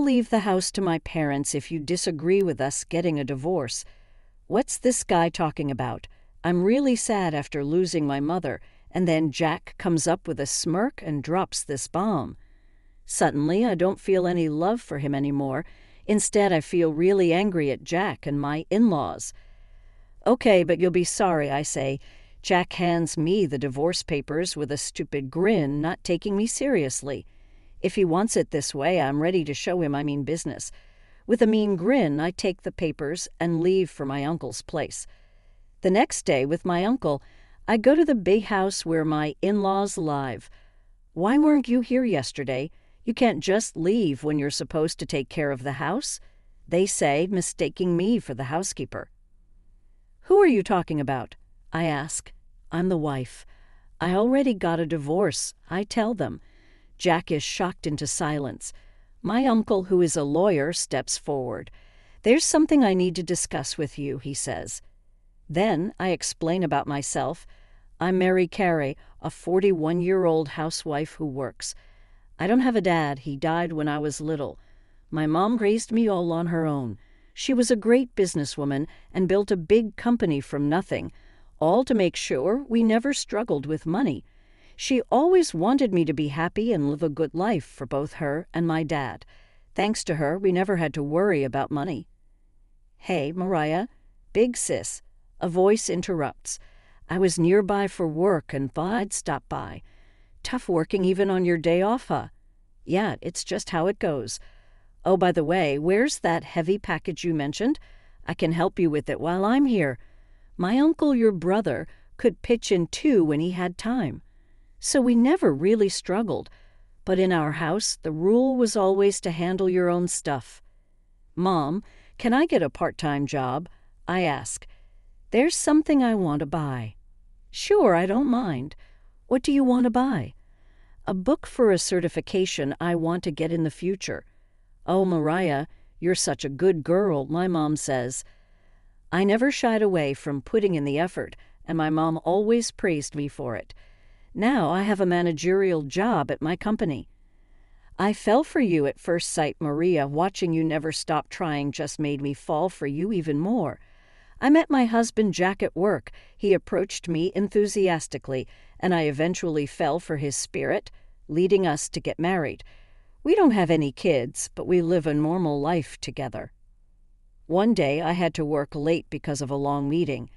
leave the house to my parents if you disagree with us getting a divorce. What's this guy talking about? I'm really sad after losing my mother. And then Jack comes up with a smirk and drops this bomb. Suddenly, I don't feel any love for him anymore. Instead, I feel really angry at Jack and my in-laws. Okay, but you'll be sorry, I say. Jack hands me the divorce papers with a stupid grin, not taking me seriously. If he wants it this way, I'm ready to show him I mean business. With a mean grin, I take the papers and leave for my uncle's place. The next day, with my uncle, I go to the big house where my in-laws live. Why weren't you here yesterday? You can't just leave when you're supposed to take care of the house, they say, mistaking me for the housekeeper. Who are you talking about? I ask. I'm the wife. I already got a divorce, I tell them. Jack is shocked into silence. My uncle, who is a lawyer, steps forward. There's something I need to discuss with you, he says. Then I explain about myself. I'm Mary Carey, a 41-year-old housewife who works. I don't have a dad. He died when I was little. My mom raised me all on her own. She was a great businesswoman and built a big company from nothing, all to make sure we never struggled with money. She always wanted me to be happy and live a good life for both her and my dad. Thanks to her, we never had to worry about money. Hey, Mariah, big sis. A voice interrupts. I was nearby for work and thought I'd stop by. Tough working even on your day off, huh? Yeah, it's just how it goes. Oh, by the way, where's that heavy package you mentioned? I can help you with it while I'm here. My uncle, your brother, could pitch in too when he had time. So we never really struggled. But in our house, the rule was always to handle your own stuff. Mom, can I get a part-time job? I ask. There's something I want to buy. Sure, I don't mind. What do you want to buy? A book for a certification I want to get in the future. Oh, Mariah, you're such a good girl, my mom says. I never shied away from putting in the effort, and my mom always praised me for it. Now I have a managerial job at my company. I fell for you at first sight, Maria. Watching you never stop trying just made me fall for you even more. I met my husband Jack at work. He approached me enthusiastically, and I eventually fell for his spirit, leading us to get married. We don't have any kids, but we live a normal life together. One day I had to work late because of a long meeting.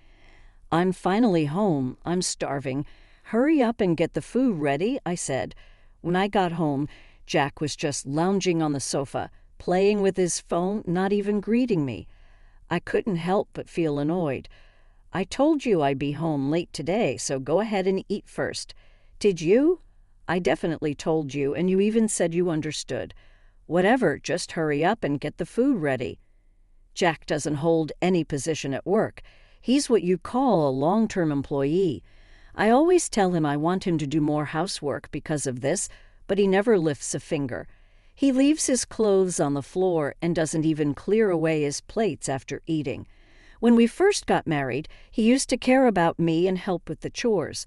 I'm finally home. I'm starving. Hurry up and get the food ready, I said. When I got home, Jack was just lounging on the sofa, playing with his phone, not even greeting me. I couldn't help but feel annoyed. I told you I'd be home late today, so go ahead and eat first. Did you? I definitely told you, and you even said you understood. Whatever, just hurry up and get the food ready. Jack doesn't hold any position at work. He's what you call a long-term employee. I always tell him I want him to do more housework because of this, but he never lifts a finger. He leaves his clothes on the floor and doesn't even clear away his plates after eating. When we first got married, he used to care about me and help with the chores.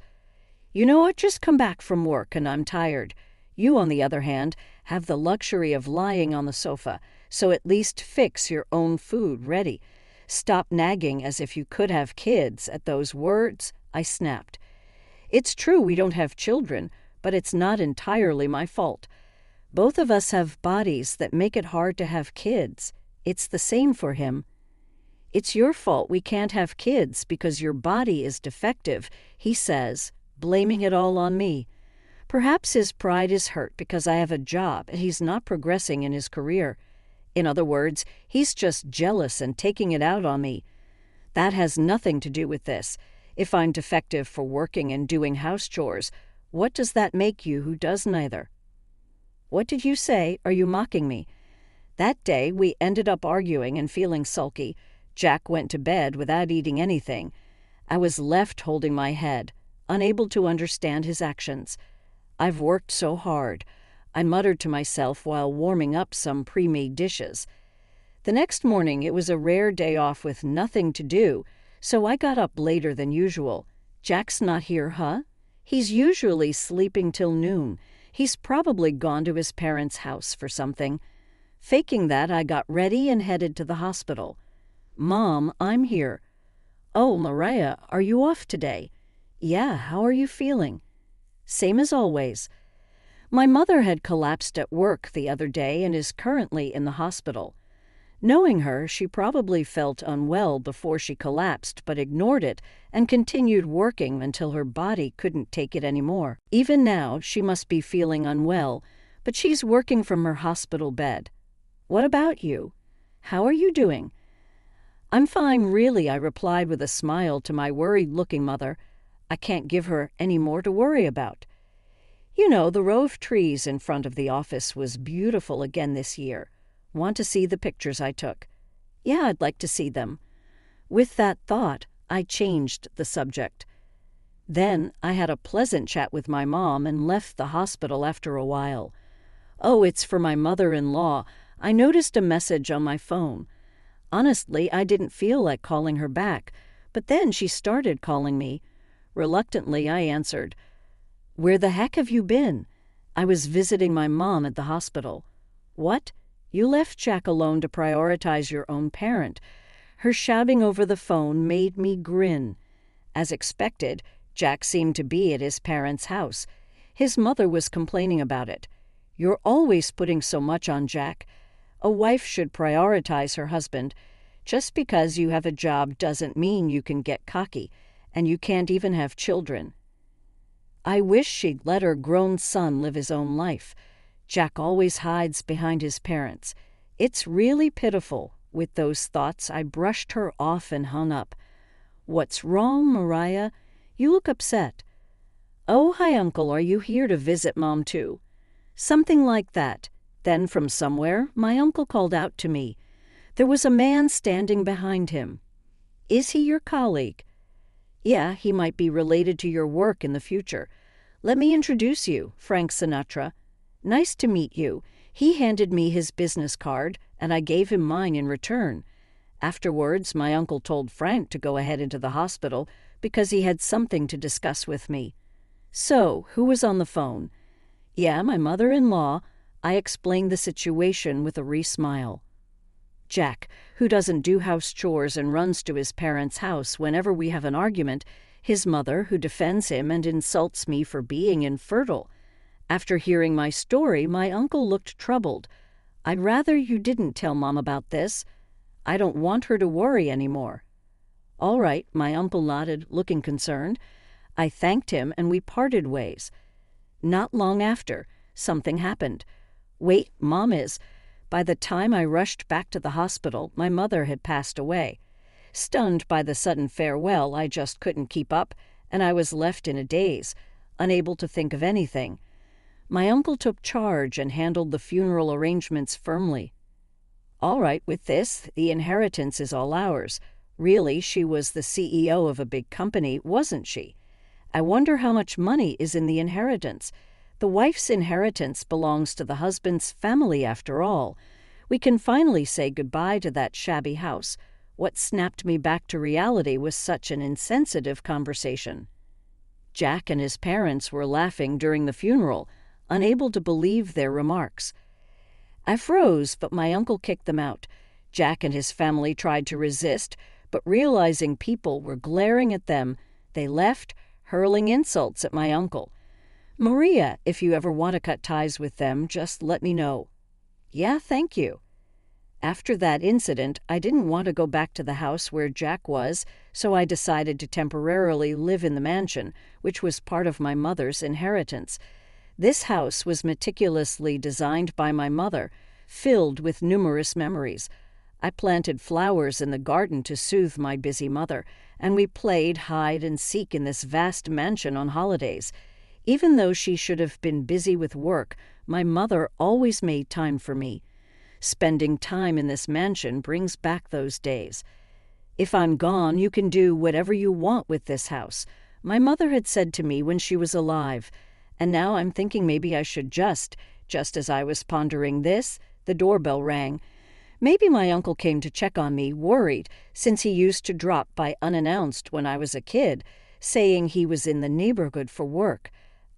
You know, I just come back from work and I'm tired. You, on the other hand, have the luxury of lying on the sofa, so at least fix your own food ready. Stop nagging as if you could have kids. At those words, I snapped. It's true we don't have children, but it's not entirely my fault. Both of us have bodies that make it hard to have kids. It's the same for him. It's your fault we can't have kids because your body is defective, he says, blaming it all on me. Perhaps his pride is hurt because I have a job and he's not progressing in his career. In other words, he's just jealous and taking it out on me. That has nothing to do with this. If I'm defective for working and doing house chores, what does that make you who does neither? What did you say? Are you mocking me? That day, we ended up arguing and feeling sulky. Jack went to bed without eating anything. I was left holding my head, unable to understand his actions. I've worked so hard, I muttered to myself while warming up some pre-made dishes. The next morning, it was a rare day off with nothing to do, so I got up later than usual. Jack's not here, huh? He's usually sleeping till noon. He's probably gone to his parents' house for something. Faking that, I got ready and headed to the hospital. "Mom, I'm here." "Oh, Mariah, are you off today?" "Yeah, how are you feeling?" "Same as always." My mother had collapsed at work the other day and is currently in the hospital. Knowing her, she probably felt unwell before she collapsed, but ignored it and continued working until her body couldn't take it anymore. Even now, she must be feeling unwell, but she's working from her hospital bed. "What about you? How are you doing?" "I'm fine, really," I replied with a smile to my worried-looking mother. I can't give her any more to worry about. You know, the row of trees in front of the office was beautiful again this year. Want to see the pictures I took? Yeah, I'd like to see them. With that thought, I changed the subject. Then I had a pleasant chat with my mom and left the hospital after a while. Oh, it's for my mother-in-law. I noticed a message on my phone. Honestly, I didn't feel like calling her back, but then she started calling me. Reluctantly, I answered. "Where the heck have you been?" "I was visiting my mom at the hospital." "What? You left Jack alone to prioritize your own parent." Her shouting over the phone made me grin. As expected, Jack seemed to be at his parents' house. His mother was complaining about it. "You're always putting so much on Jack. A wife should prioritize her husband. Just because you have a job doesn't mean you can get cocky, and you can't even have children." I wish she'd let her grown son live his own life. Jack always hides behind his parents. It's really pitiful. With those thoughts, I brushed her off and hung up. "What's wrong, Mariah? You look upset." "Oh, hi, Uncle. Are you here to visit Mom, too?" Something like that. Then from somewhere, my uncle called out to me. There was a man standing behind him. "Is he your colleague?" "Yeah, he might be related to your work in the future. Let me introduce you, Frank Sinatra." "Nice to meet you." He handed me his business card, and I gave him mine in return. Afterwards, my uncle told Frank to go ahead into the hospital because he had something to discuss with me. "So, who was on the phone?" "Yeah, my mother-in-law." I explained the situation with a wry smile. "Jack, who doesn't do house chores and runs to his parents' house whenever we have an argument, his mother, who defends him and insults me for being infertile." After hearing my story, my uncle looked troubled. "I'd rather you didn't tell Mom about this. I don't want her to worry anymore." "All right," my uncle nodded, looking concerned. I thanked him and we parted ways. Not long after, something happened. "Wait, Mom is." By the time I rushed back to the hospital, my mother had passed away. Stunned by the sudden farewell, I just couldn't keep up, and I was left in a daze, unable to think of anything. My uncle took charge and handled the funeral arrangements firmly. "All right, with this, the inheritance is all ours." Really, she was the CEO of a big company, wasn't she? I wonder how much money is in the inheritance. The wife's inheritance belongs to the husband's family, after all. We can finally say goodbye to that shabby house. What snapped me back to reality was such an insensitive conversation. Jack and his parents were laughing during the funeral, unable to believe their remarks. I froze, but my uncle kicked them out. Jack and his family tried to resist, but realizing people were glaring at them, they left, hurling insults at my uncle. "Maria, if you ever want to cut ties with them, just let me know." "Yeah, thank you." After that incident, I didn't want to go back to the house where Jack was, so I decided to temporarily live in the mansion, which was part of my mother's inheritance. This house was meticulously designed by my mother, filled with numerous memories. I planted flowers in the garden to soothe my busy mother, and we played hide and seek in this vast mansion on holidays. Even though she should have been busy with work, my mother always made time for me. Spending time in this mansion brings back those days. "If I'm gone, you can do whatever you want with this house," my mother had said to me when she was alive. And now I'm thinking maybe I should just as I was pondering this, the doorbell rang. Maybe my uncle came to check on me, worried, since he used to drop by unannounced when I was a kid, saying he was in the neighborhood for work.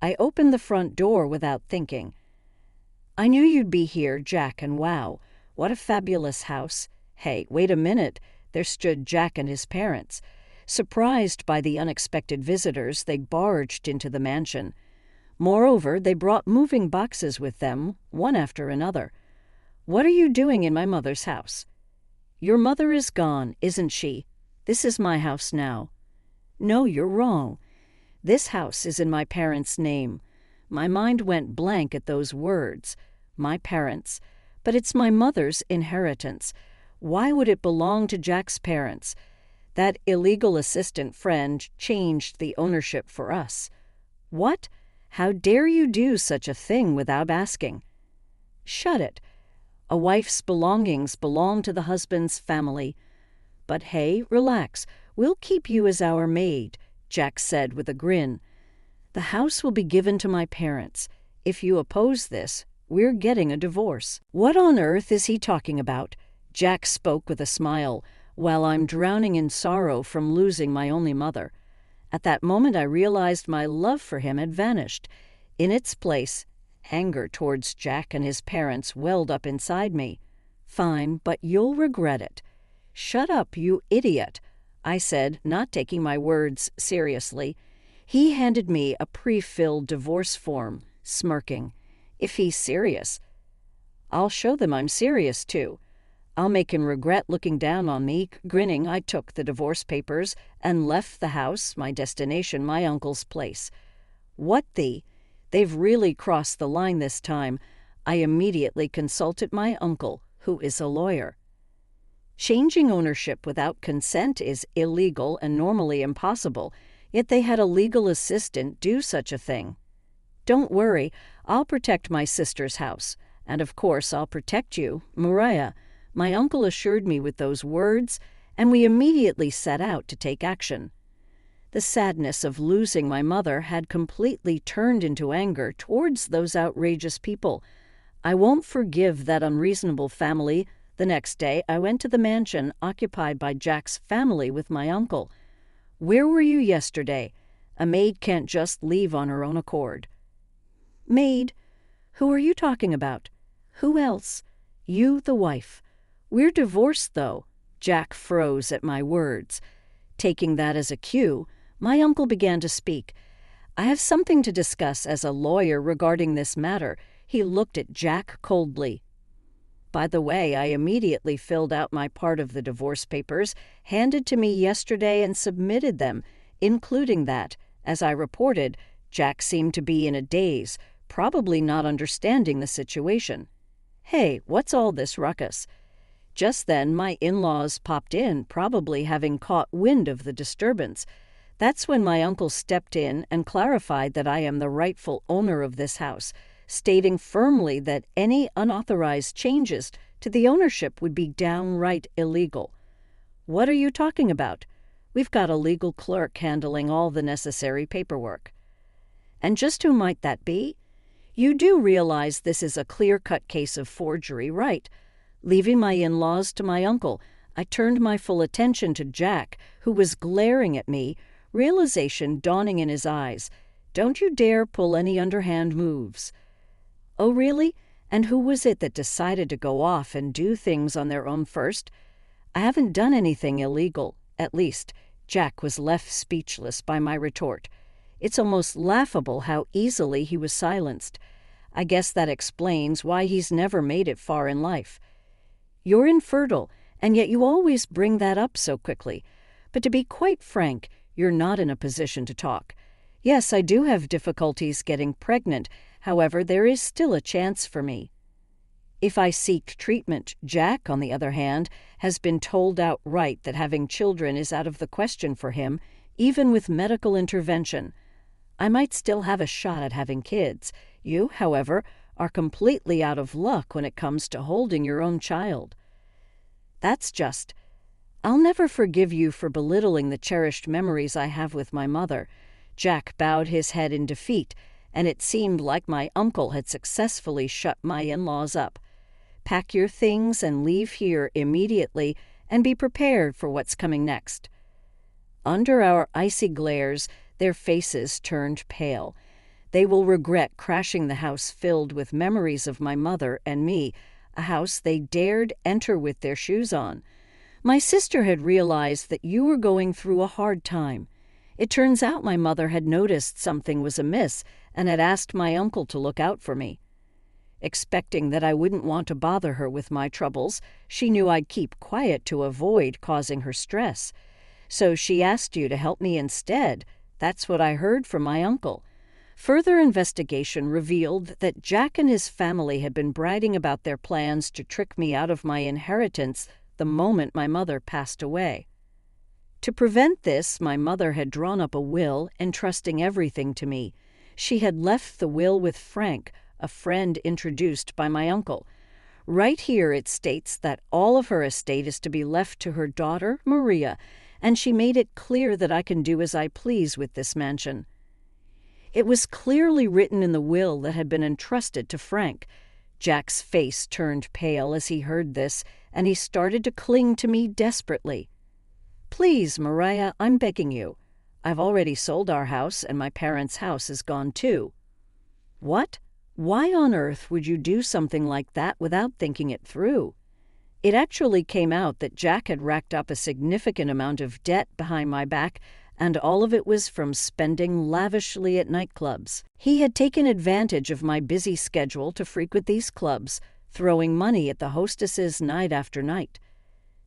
I opened the front door without thinking. "I knew you'd be here, Jack, and wow, What a fabulous house. Hey, wait a minute. There stood Jack and his parents. Surprised by the unexpected visitors, they barged into the mansion. Moreover, they brought moving boxes with them, one after another. What are you doing in my mother's house? Your mother is gone, isn't she? This is my house now. No, you're wrong. This house is in my parents' name. My mind went blank at those words. My parents. But it's my mother's inheritance. Why would it belong to Jack's parents? That illegal assistant friend changed the ownership for us. What? How dare you do such a thing without asking? Shut it. A wife's belongings belong to the husband's family. But hey, relax. We'll keep you as our maid, Jack said with a grin. The house will be given to my parents. If you oppose this, we're getting a divorce. What on earth is he talking about? Jack spoke with a smile, while I'm drowning in sorrow from losing my only mother. At that moment I realized my love for him had vanished. In its place, anger towards Jack and his parents welled up inside me. Fine, but you'll regret it. Shut up, you idiot, I said, not taking my words seriously. He handed me a pre-filled divorce form, smirking. If he's serious, I'll show them I'm serious too. I'll make him regret looking down on me. Grinning, I took the divorce papers and left the house, my destination, my uncle's place. What the? They've really crossed the line this time. I immediately consulted my uncle, who is a lawyer. Changing ownership without consent is illegal and normally impossible, yet they had a legal assistant do such a thing. Don't worry, I'll protect my sister's house, and of course I'll protect you, Mariah. My uncle assured me with those words, and we immediately set out to take action. The sadness of losing my mother had completely turned into anger towards those outrageous people. I won't forgive that unreasonable family. The next day, I went to the mansion occupied by Jack's family with my uncle. Where were you yesterday? A maid can't just leave on her own accord. Maid? Who are you talking about? Who else? You, the wife. We're divorced, though. Jack froze at my words. Taking that as a cue, my uncle began to speak. I have something to discuss as a lawyer regarding this matter. He looked at Jack coldly. By the way, I immediately filled out my part of the divorce papers, handed to me yesterday, and submitted them, including that. As I reported, Jack seemed to be in a daze, probably not understanding the situation. Hey, what's all this ruckus? Just then, my in-laws popped in, probably having caught wind of the disturbance. That's when my uncle stepped in and clarified that I am the rightful owner of this house, stating firmly that any unauthorized changes to the ownership would be downright illegal. What are you talking about? We've got a legal clerk handling all the necessary paperwork. And just who might that be? You do realize this is a clear-cut case of forgery, right? Leaving my in-laws to my uncle, I turned my full attention to Jack, who was glaring at me, realization dawning in his eyes. Don't you dare pull any underhand moves. Oh, really? And who was it that decided to go off and do things on their own first? I haven't done anything illegal, at least. Jack was left speechless by my retort. It's almost laughable how easily he was silenced. I guess that explains why he's never made it far in life. You're infertile, and yet you always bring that up so quickly. But to be quite frank, you're not in a position to talk. Yes, I do have difficulties getting pregnant. However, there is still a chance for me. If I seek treatment, Jack, on the other hand, has been told outright that having children is out of the question for him, even with medical intervention. I might still have a shot at having kids. You, however, are completely out of luck when it comes to holding your own child. That's just. I'll never forgive you for belittling the cherished memories I have with my mother. Jack bowed his head in defeat, and it seemed like my uncle had successfully shut my in-laws up. Pack your things and leave here immediately, and be prepared for what's coming next. Under our icy glares, their faces turned pale. They will regret crashing the house filled with memories of my mother and me. a house they dared enter with their shoes on. My sister had realized that you were going through a hard time. It turns out my mother had noticed something was amiss and had asked my uncle to look out for me. Expecting that I wouldn't want to bother her with my troubles, she knew I'd keep quiet to avoid causing her stress. So she asked you to help me instead. That's what I heard from my uncle. Further investigation revealed that Jack and his family had been bragging about their plans to trick me out of my inheritance the moment my mother passed away. To prevent this, my mother had drawn up a will entrusting everything to me. She had left the will with Frank, a friend introduced by my uncle. Right here it states that all of her estate is to be left to her daughter, Maria, and she made it clear that I can do as I please with this mansion. It was clearly written in the will that had been entrusted to Frank. Jack's face turned pale as he heard this, and he started to cling to me desperately. "Please, Maria, I'm begging you. I've already sold our house, and my parents' house is gone too." "What? Why on earth would you do something like that without thinking it through?" It actually came out that Jack had racked up a significant amount of debt behind my back, and all of it was from spending lavishly at nightclubs. He had taken advantage of my busy schedule to frequent these clubs, throwing money at the hostesses night after night.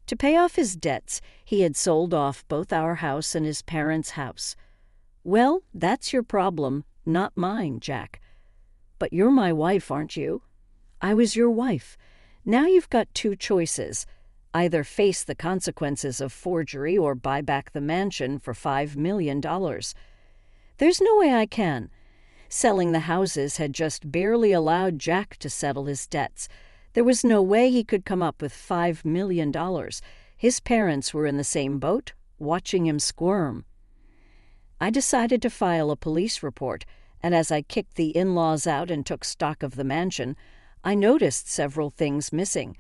To pay off his debts, he had sold off both our house and his parents' house. "Well, that's your problem, not mine, Jack. But you're my wife, aren't you? I was your wife. Now you've got two choices. Either face the consequences of forgery or buy back the mansion for $5 million. There's no way I can. Selling the houses had just barely allowed Jack to settle his debts. There was no way he could come up with $5 million. His parents were in the same boat, watching him squirm. I decided to file a police report, and as I kicked the in-laws out and took stock of the mansion, I noticed several things missing.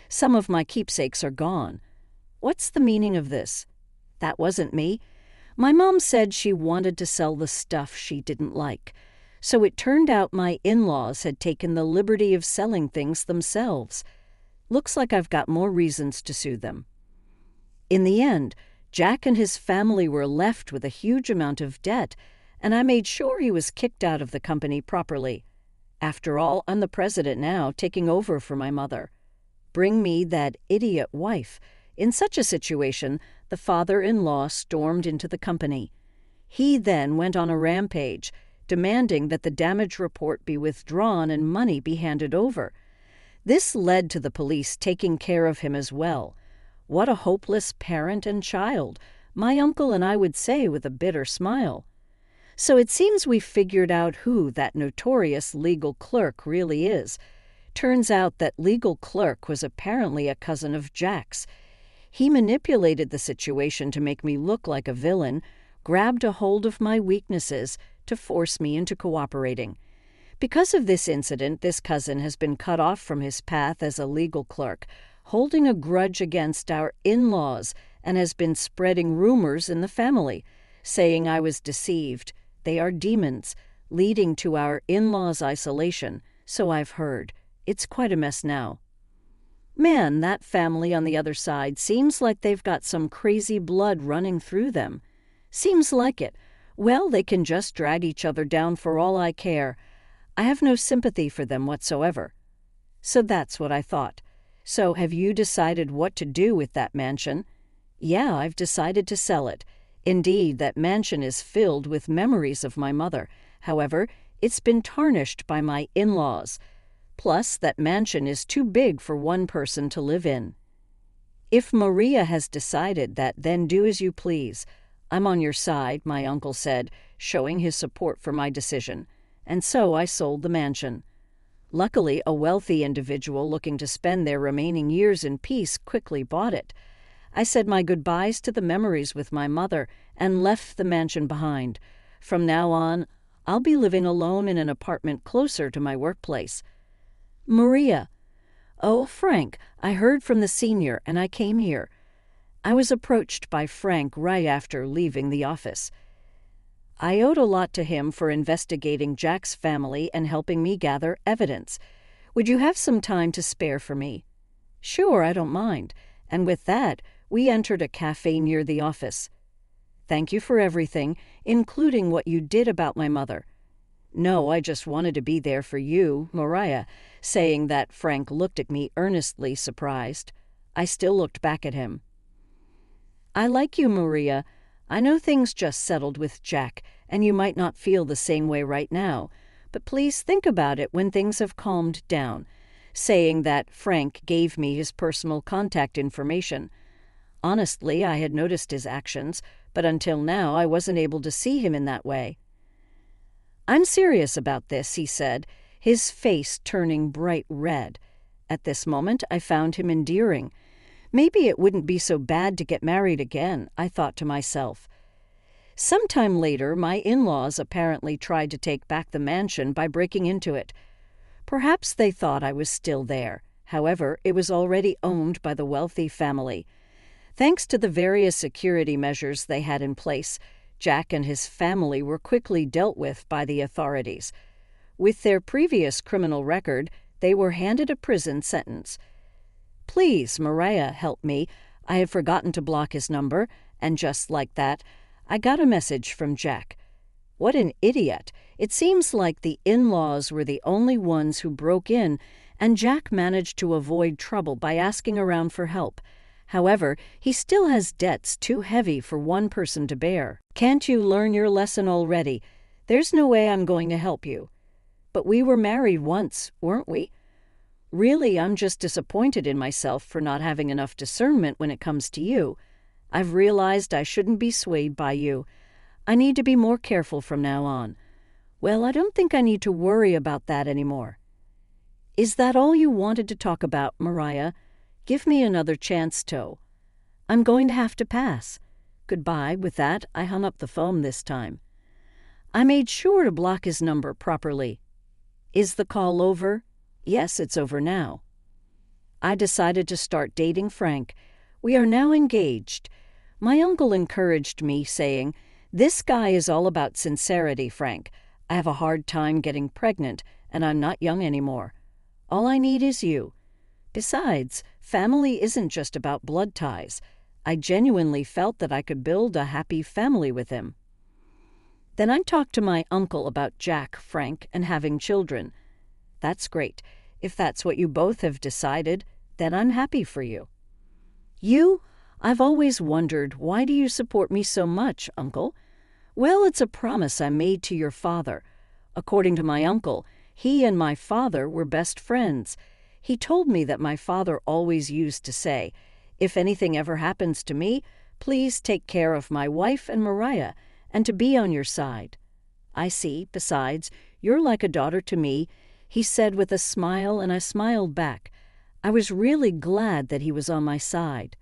Some of my keepsakes are gone. What's the meaning of this? That wasn't me. My mom said she wanted to sell the stuff she didn't like. So it turned out my in-laws had taken the liberty of selling things themselves. Looks like I've got more reasons to sue them. In the end, Jack and his family were left with a huge amount of debt, and I made sure he was kicked out of the company properly. After all, I'm the president now, taking over for my mother. Bring me that idiot wife. In such a situation, the father-in-law stormed into the company. He then went on a rampage, demanding that the damage report be withdrawn and money be handed over. This led to the police taking care of him as well. What a hopeless parent and child, my uncle and I would say with a bitter smile. So it seems we've figured out who that notorious legal clerk really is. Turns out that legal clerk was apparently a cousin of Jack's. He manipulated the situation to make me look like a villain, grabbed a hold of my weaknesses to force me into cooperating. Because of this incident, this cousin has been cut off from his path as a legal clerk, holding a grudge against our in-laws, and has been spreading rumors in the family, saying I was deceived. They are demons, leading to our in-laws' isolation, so I've heard. It's quite a mess now. Man, that family on the other side seems like they've got some crazy blood running through them. Seems like it. Well, they can just drag each other down for all I care. I have no sympathy for them whatsoever. So that's what I thought. So have you decided what to do with that mansion? Yeah, I've decided to sell it. Indeed, that mansion is filled with memories of my mother. However, it's been tarnished by my in-laws. Plus, that mansion is too big for one person to live in. If Maria has decided that, then do as you please. I'm on your side, my uncle said, showing his support for my decision. And so I sold the mansion. Luckily, a wealthy individual looking to spend their remaining years in peace quickly bought it. I said my goodbyes to the memories with my mother and left the mansion behind. From now on, I'll be living alone in an apartment closer to my workplace. Maria. Oh, Frank, I heard from the senior and I came here. I was approached by Frank right after leaving the office. I owed a lot to him for investigating Jack's family and helping me gather evidence. Would you have some time to spare for me?" "Sure, I don't mind." And with that, we entered a cafe near the office. "Thank you for everything, including what you did about my mother." "No, I just wanted to be there for you, Mariah." Saying that, Frank looked at me earnestly, surprised. I still looked back at him. "I like you, Maria. I know things just settled with Jack, and you might not feel the same way right now, but please think about it when things have calmed down." Saying that, Frank gave me his personal contact information. Honestly, I had noticed his actions, but until now I wasn't able to see him in that way. "I'm serious about this," he said, his face turning bright red. At this moment, I found him endearing. Maybe it wouldn't be so bad to get married again, I thought to myself. Sometime later, my in-laws apparently tried to take back the mansion by breaking into it. Perhaps they thought I was still there. However, it was already owned by the wealthy family. Thanks to the various security measures they had in place, Jack and his family were quickly dealt with by the authorities. With their previous criminal record, they were handed a prison sentence. "Please, Mariah, help me. I had forgotten to block his number," and just like that, I got a message from Jack. What an idiot. It seems like the in-laws were the only ones who broke in, and Jack managed to avoid trouble by asking around for help. However, he still has debts too heavy for one person to bear. "Can't you learn your lesson already? There's no way I'm going to help you." "But we were married once, weren't we?" "Really, I'm just disappointed in myself for not having enough discernment when it comes to you. I've realized I shouldn't be swayed by you. I need to be more careful from now on." "Well, I don't think I need to worry about that anymore." "Is that all you wanted to talk about, Mariah? Give me another chance, To. I'm going to have to pass. Goodbye." With that, I hung up the phone this time. I made sure to block his number properly. "Is the call over?" "Yes, it's over now." I decided to start dating Frank. We are now engaged. My uncle encouraged me, saying, "This guy is all about sincerity, Frank. I have a hard time getting pregnant, and I'm not young anymore. All I need is you. Besides, family isn't just about blood ties. I genuinely felt that I could build a happy family with him." Then I talked to my uncle about Jack, Frank, and having children. "That's great. If that's what you both have decided, then I'm happy for you." "You? I've always wondered, why do you support me so much, Uncle?" "Well, it's a promise I made to your father. According to my uncle, he and my father were best friends. He told me that my father always used to say, 'If anything ever happens to me, please take care of my wife and Mariah, and to be on your side.' I see. Besides, you're like a daughter to me," he said with a smile, and I smiled back. I was really glad that he was on my side.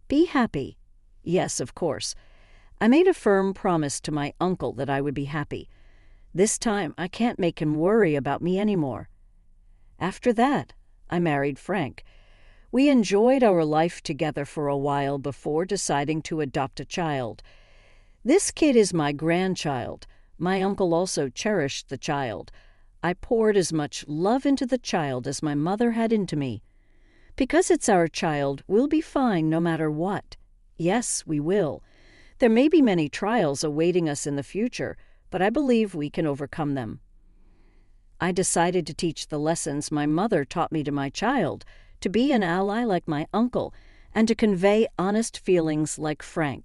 "Be happy." "Yes, of course." I made a firm promise to my uncle that I would be happy. This time, I can't make him worry about me anymore. After that, I married Frank. We enjoyed our life together for a while before deciding to adopt a child. This kid is my grandchild. My uncle also cherished the child. I poured as much love into the child as my mother had into me. Because it's our child, we'll be fine no matter what. Yes, we will. There may be many trials awaiting us in the future, but I believe we can overcome them. I decided to teach the lessons my mother taught me to my child, to be an ally like my uncle, and to convey honest feelings like Frank.